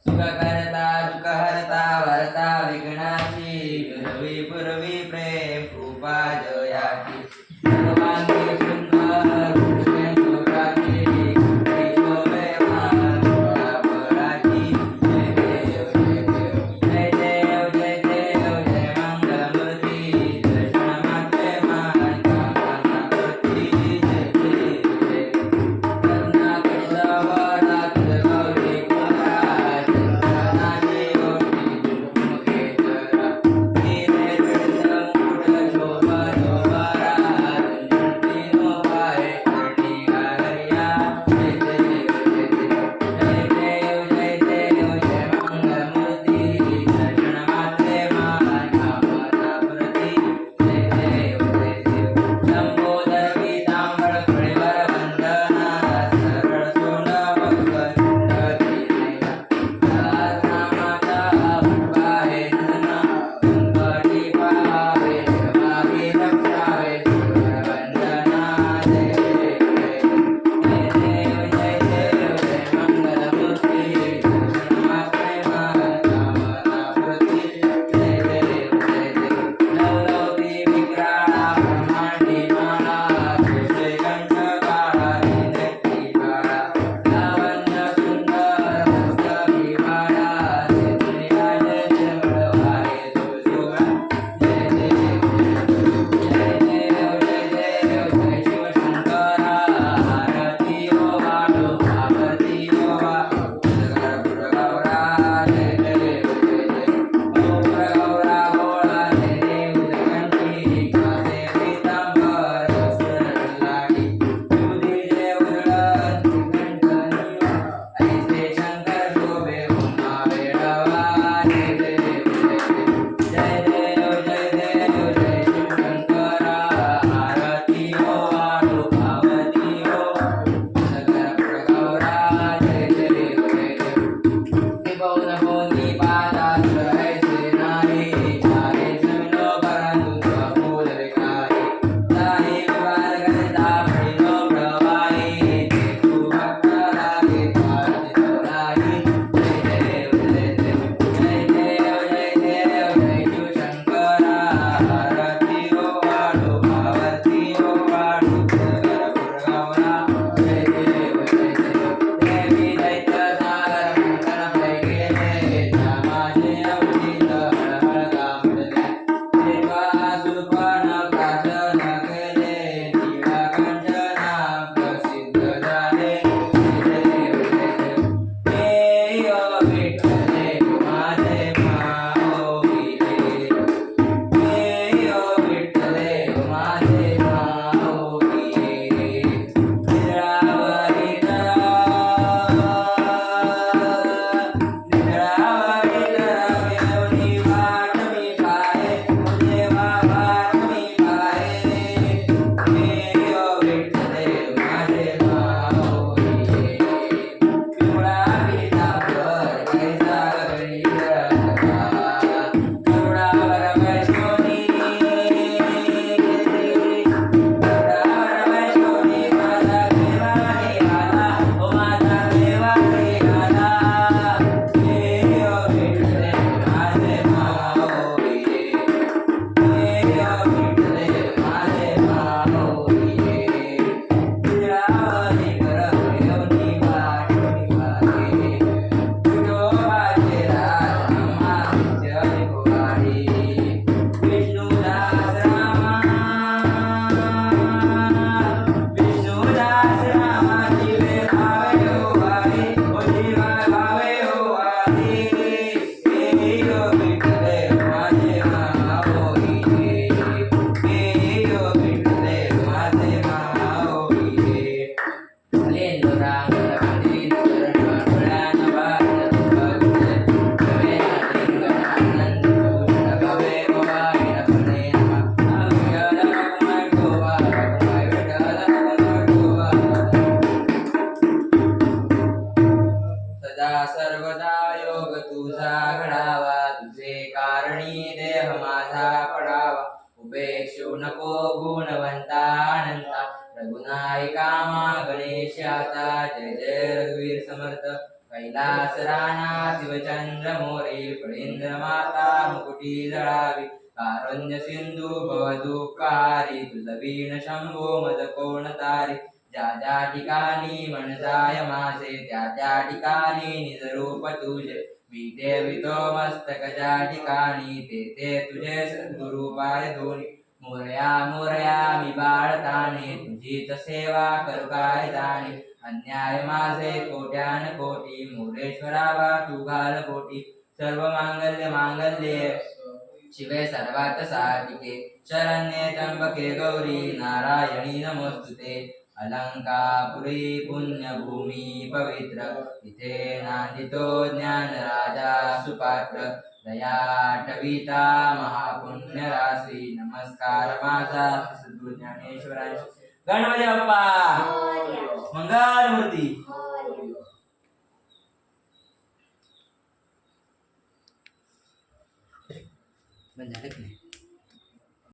सुख करता दुःख हरता वरता विघ्नाची पूर्वी पूर्वी प्रेम कृपा जयाची सर्वांगी सुंदर कृष्ण जोराची सर्वदा योग तुझा घडावा तुझे कारणी देह माझा पडावा उपेक्षू नको गुणवंता अनंता रघुनायका मा गणेशाचा जय जय रघुवीर समर्थ कैलास राणा शिवचंद्र मोरे फळींद्र माता मुकुटी जळावी कारुण्य सिंधू भवदुःखारी तुझवीन शंभो मज कोण तारी ज्या ज्या ठिकाणी मन जाय माझे त्या त्या ठिकाणी निज रूप तुझे मी देवितो मस्तक ज्या ठिकाणी ते ते तुझे सद्गुरु पाय धोनी मोरया मोरया मी बाळताने तुझीच सेवा करू काय जाणे अन्याय माझे कोट्यान कोटी मोरेश्वरावा तू घाल कोटी सर्व मांगल्य मांगल्ये शिवे सर्वात साधिके शरण्ये त्र्यंबके गौरी नारायणी नमोस्तुते अलंकापुरी पुण्यभूमी पवित्र इथे नांदितो ज्ञान राजा सुपात्र दया टविता महापुण्य राशी नमस्कार माझा सद्गुरु ज्ञानेश्वरांची गणपती बाप्पा मंगल मूर्ती बंद झालं की नाही